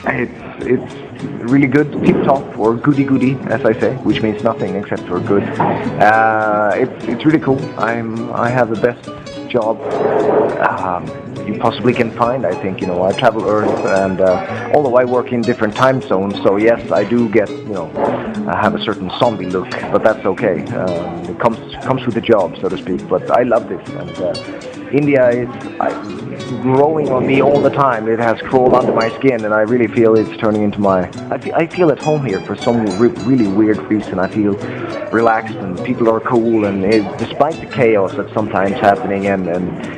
It's really good tip-top or goody-goody, as I say, which means nothing except for good. It's really cool. I have the best job you possibly can find. I think, I travel Earth, and although I work in different time zones, so yes, I do get, I have a certain zombie look, but that's okay. It comes with the job, so to speak. But I love this, and India is growing on me all the time. It has crawled under my skin, and I really feel it's turning into my... I feel at home here for some really weird reason. I feel relaxed, and people are cool, and despite the chaos that's sometimes happening, and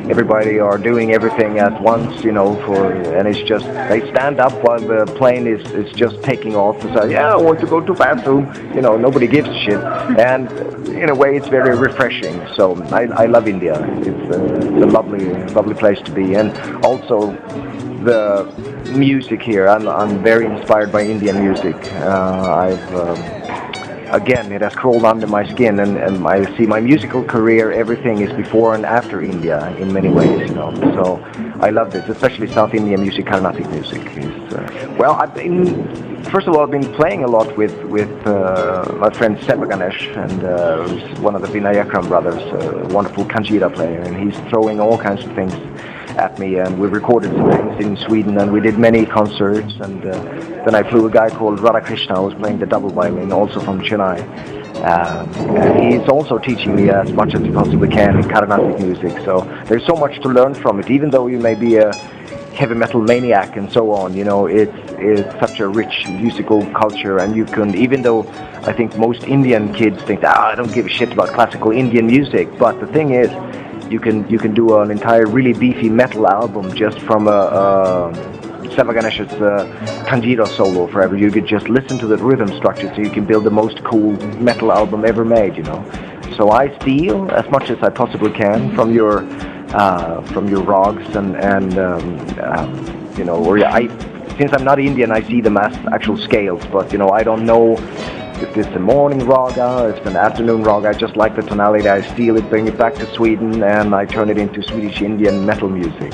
everybody are doing everything at once, and it's just, they stand up while the plane is just taking off and say, yeah, I want to go to bathroom. Nobody gives a shit. And in a way, it's very refreshing. So I love India. It's a lovely place to be. And also the music here, I'm very inspired by Indian music. Again, it has crawled under my skin, and I see my musical career, everything is before and after India in many ways, So I love this, especially South Indian music, Carnatic music. First of all, I've been playing a lot with my friend Ganesh, and who's one of the Vinayakram brothers, a wonderful kanjira player, and he's throwing all kinds of things at me, and we recorded some things in Sweden, and we did many concerts, and then I flew a guy called Radhakrishna who was playing the double violin, also from Chennai, and he's also teaching me as much as he possibly can in Carnatic music, so there's so much to learn from it, even though you may be a heavy metal maniac and so on, it's such a rich musical culture, and you can, even though I think most Indian kids think, I don't give a shit about classical Indian music, but the thing is, you can do an entire really beefy metal album just from Seva Ganesh's Kanjira solo forever. You could just listen to the rhythm structure, so you can build the most cool metal album ever made, So I steal as much as I possibly can from your rags since I'm not Indian, I see them as actual scales, but I don't know if it's a morning raga, if it's an afternoon raga. I just like the tonality. I steal it, bring it back to Sweden, and I turn it into Swedish Indian metal music,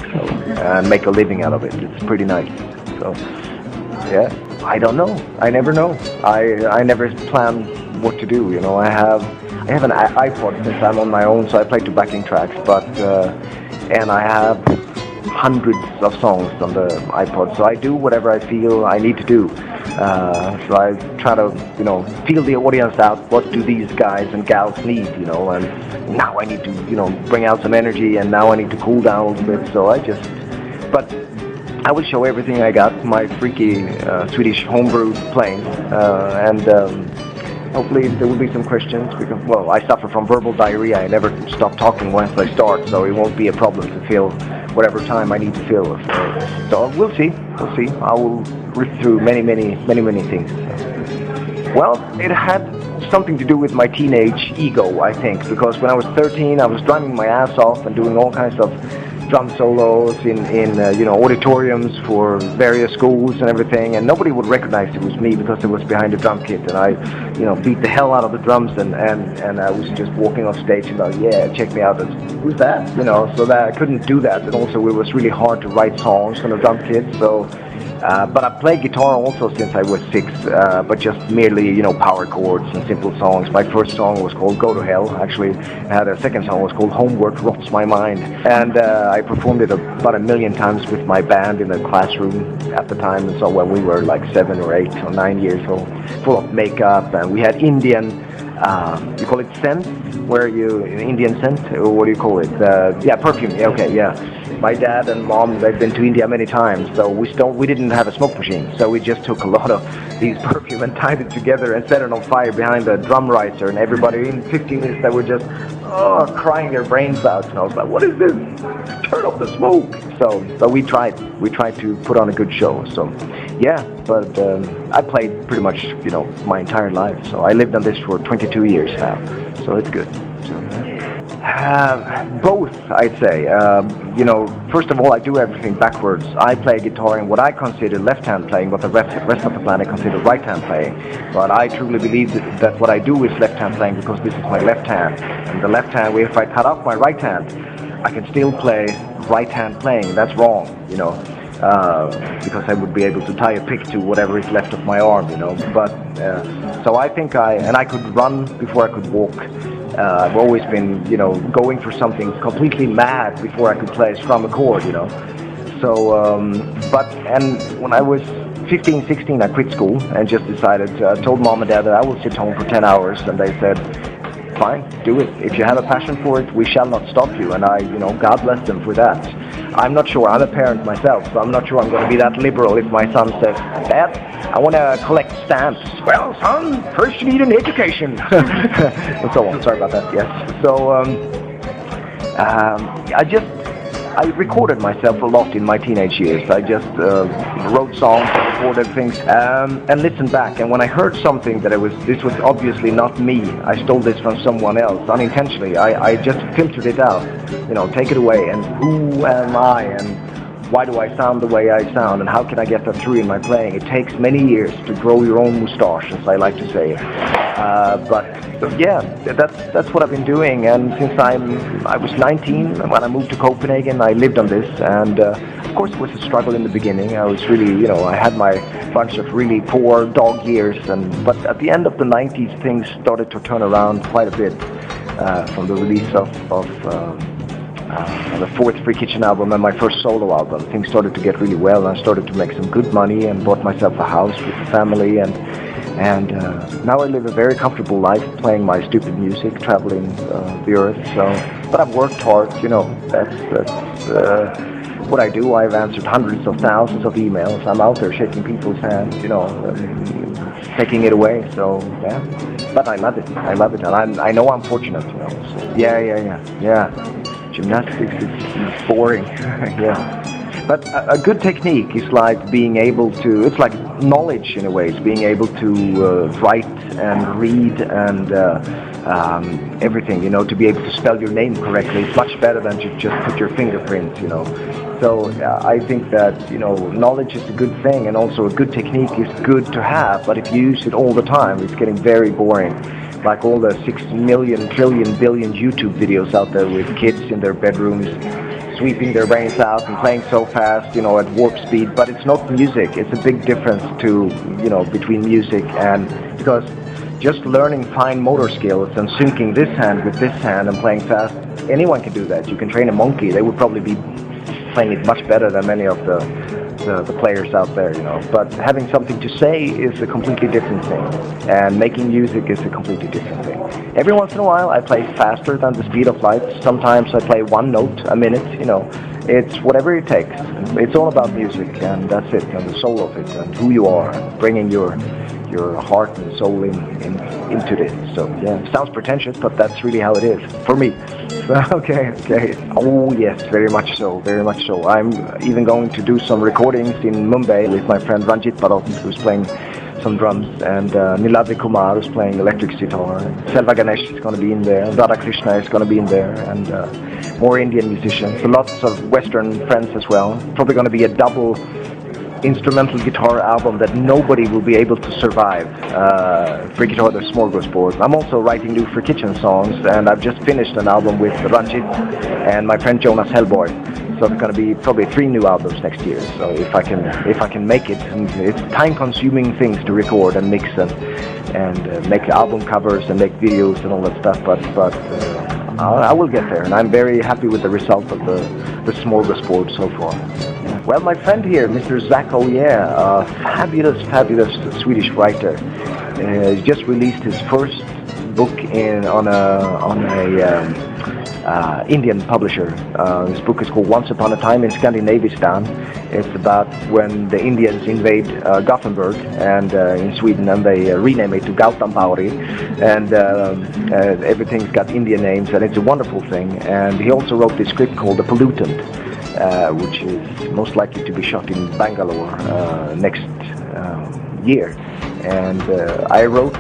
and make a living out of it. It's pretty nice. So, yeah, I don't know. I never know. I never plan what to do. I have an iPod since I'm on my own, so I play to backing tracks, but and I have hundreds of songs on the iPod, so I do whatever I feel I need to do. So I try to, feel the audience out. What do these guys and gals need, and now I need to, bring out some energy, and now I need to cool down a little bit. So but I will show everything I got, my freaky Swedish homebrew playing, and hopefully there will be some questions, because, well, I suffer from verbal diarrhea. I never stop talking once I start, so it won't be a problem to fill whatever time I need to fill. So we'll see. I will read through many things. Well, it had something to do with my teenage ego, I think, because when I was 13, I was drumming my ass off and doing all kinds of drum solos in auditoriums for various schools and everything, and nobody would recognize it was me because it was behind the drum kit, and I beat the hell out of the drums, and I was just walking off stage and like, yeah, check me out, who's that, so that I couldn't do that, and also it was really hard to write songs on a drum kit, so but I played guitar also since I was 6, but just merely, power chords and simple songs. My first song was called Go to Hell. Actually, I had a second song was called Homework Rots My Mind. And I performed it about 1 million times with my band in a classroom at the time. So when we were like 7 or 8 or 9 years old, full of makeup. And we had Indian, you call it scent? Indian scent? Or what do you call it? Perfume. Okay, yeah. My dad and mom, they've been to India many times, so we didn't have a smoke machine, so we just took a lot of these perfume and tied it together and set it on fire behind the drum riser, and everybody in 15 minutes they were just crying their brains out, and I was like, what is this? Turn off the smoke. So we tried to put on a good show. So yeah, but I played pretty much my entire life, so I lived on this for 22 years now, so it's good. Both, I'd say. First of all, I do everything backwards. I play guitar in what I consider left-hand playing, what the rest of the planet consider right-hand playing. But I truly believe that what I do is left-hand playing because this is my left hand. And the left hand, if I cut off my right hand, I can still play right-hand playing. That's wrong, because I would be able to tie a pick to whatever is left of my arm, you know. But so I think I could run before I could walk. I've always been, you know, going for something completely mad before I could play a strum a chord, you know. So, and when I was 15, 16, I quit school and just decided, told mom and dad that I will sit home for 10 hours, and they said, fine, do it. If you have a passion for it, we shall not stop you. And I, you know, God bless them for that. I'm not sure, I'm a parent myself, so I'm not sure I'm going to be that liberal if my son says, Dad, I want to collect stamps. Well, son, first you need an education. And so on, sorry about that, yes. So, I recorded myself a lot in my teenage years. I just wrote songs, recorded things, and listened back. And when I heard something that this was obviously not me, I stole this from someone else unintentionally. I just filtered it out, you know, take it away. And who am I? And why do I sound the way I sound? And how can I get that through in my playing? It takes many years to grow your own moustache, as I like to say. But yeah, that's what I've been doing. And since I was 19 when I moved to Copenhagen, I lived on this. And of course, it was a struggle in the beginning. I was really, you know, I had my bunch of really poor dog years. But at the end of the 90s, things started to turn around quite a bit from the release of the fourth Free Kitchen album and my first solo album. Things started to get really well, and I started to make some good money and bought myself a house with a family, and now I live a very comfortable life playing my stupid music, traveling the earth. So, but I've worked hard, you know. That's what I do. I've answered hundreds of thousands of emails. I'm out there shaking people's hands, you know, taking it away. So yeah, but I love it. And I know I'm fortunate, you know. So, yeah. Gymnastics is boring. Yeah. But a good technique is like being able to, it's like knowledge in a way. It's being able to write and read and everything, you know, to be able to spell your name correctly. It's much better than to just put your fingerprint, you know. So I think that, you know, knowledge is a good thing, and also a good technique is good to have, but if you use it all the time, it's getting very boring. Like all the 6 million, trillion, billion YouTube videos out there with kids in their bedrooms sweeping their brains out and playing so fast, you know, at warp speed. But it's not music. It's a big difference to, you know, between music and, because just learning fine motor skills and syncing this hand with this hand and playing fast, anyone can do that. You can train a monkey. They would probably be playing it much better than many of the players out there, you know. But having something to say is a completely different thing, and making music is a completely different thing. Every once in a while I play faster than the speed of light. Sometimes I play one note a minute, you know. It's whatever it takes. It's all about music, and that's it, and the soul of it, and who you are, bringing your heart and soul into this. So yeah, it sounds pretentious, but that's really how it is for me. Okay. Oh yes, very much so. I'm even going to do some recordings in Mumbai with my friend Ranjit Barot, who's playing some drums, and Niladri Kumar, who's playing electric guitar. Selva Ganesh is going to be in there. Radha Krishna is going to be in there, and more Indian musicians. So lots of Western friends as well. Probably going to be a double instrumental guitar album that nobody will be able to survive. Free Guitar, the Smorgasbord. I'm also writing new Free Kitchen songs, and I've just finished an album with Ranjit and my friend Jonas Hellboy. So it's going to be probably 3 new albums next year. So if I can make it, and it's time-consuming things to record and mix and make album covers and make videos and all that stuff. But I will get there, and I'm very happy with the result of the Smorgasbord so far. Well, my friend here, Mr. Zach O'Year, a fabulous Swedish writer, just released his first book on a Indian publisher. This book is called Once Upon a Time in Scandinavistan. It's about when the Indians invade Gothenburg and in Sweden, and they rename it to Gautamauri, and everything's got Indian names, and it's a wonderful thing. And he also wrote this script called The Pollutant, which is most likely to be shot in Bangalore next year. And I wrote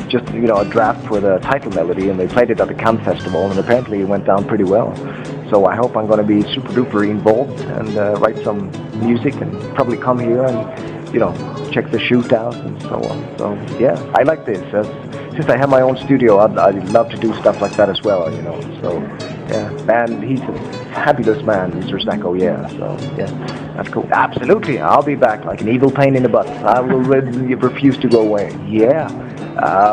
just, you know, a draft for the title melody, and they played it at the Cannes Festival, and apparently it went down pretty well. So I hope I'm going to be super duper involved and write some music, and probably come here and, you know, check the shoot out and so on. So yeah, I like this. Since I have my own studio, I'd love to do stuff like that as well, you know. So yeah, and he's a fabulous man, Mr. Snack. Oh yeah, so yeah, that's cool. Absolutely, I'll be back like an evil pain in the butt. I will refuse to go away. Yeah.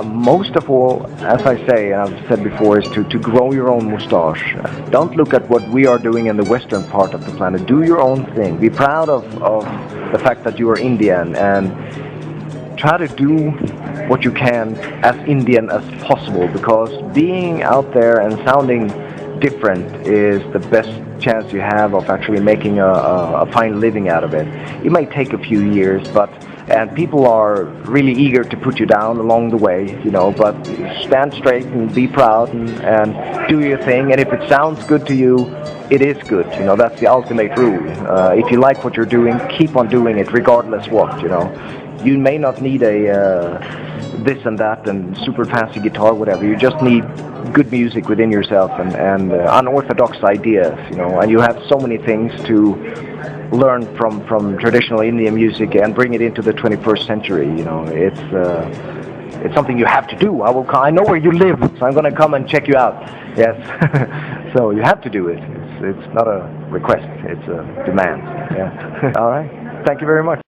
Most of all, as I say, and I've said before, is to grow your own mustache. Don't look at what we are doing in the western part of the planet. Do your own thing. Be proud of the fact that you are Indian, and try to do what you can as Indian as possible, because being out there and sounding different is the best chance you have of actually making a fine living out of it. It may take a few years, and people are really eager to put you down along the way, but stand straight and be proud and do your thing, and if it sounds good to you, it is good. That's the ultimate rule. If you like what you're doing, keep on doing it regardless what. You may not need a this and that and super fancy guitar, whatever. You just need good music within yourself and unorthodox ideas, and you have so many things to learn from traditional Indian music and bring it into the 21st century. It's something you have to do. I know where you live, so I'm going to come and check you out. Yes. So you have to do it. It's not a request, it's a demand. Yeah. All right. Thank you very much.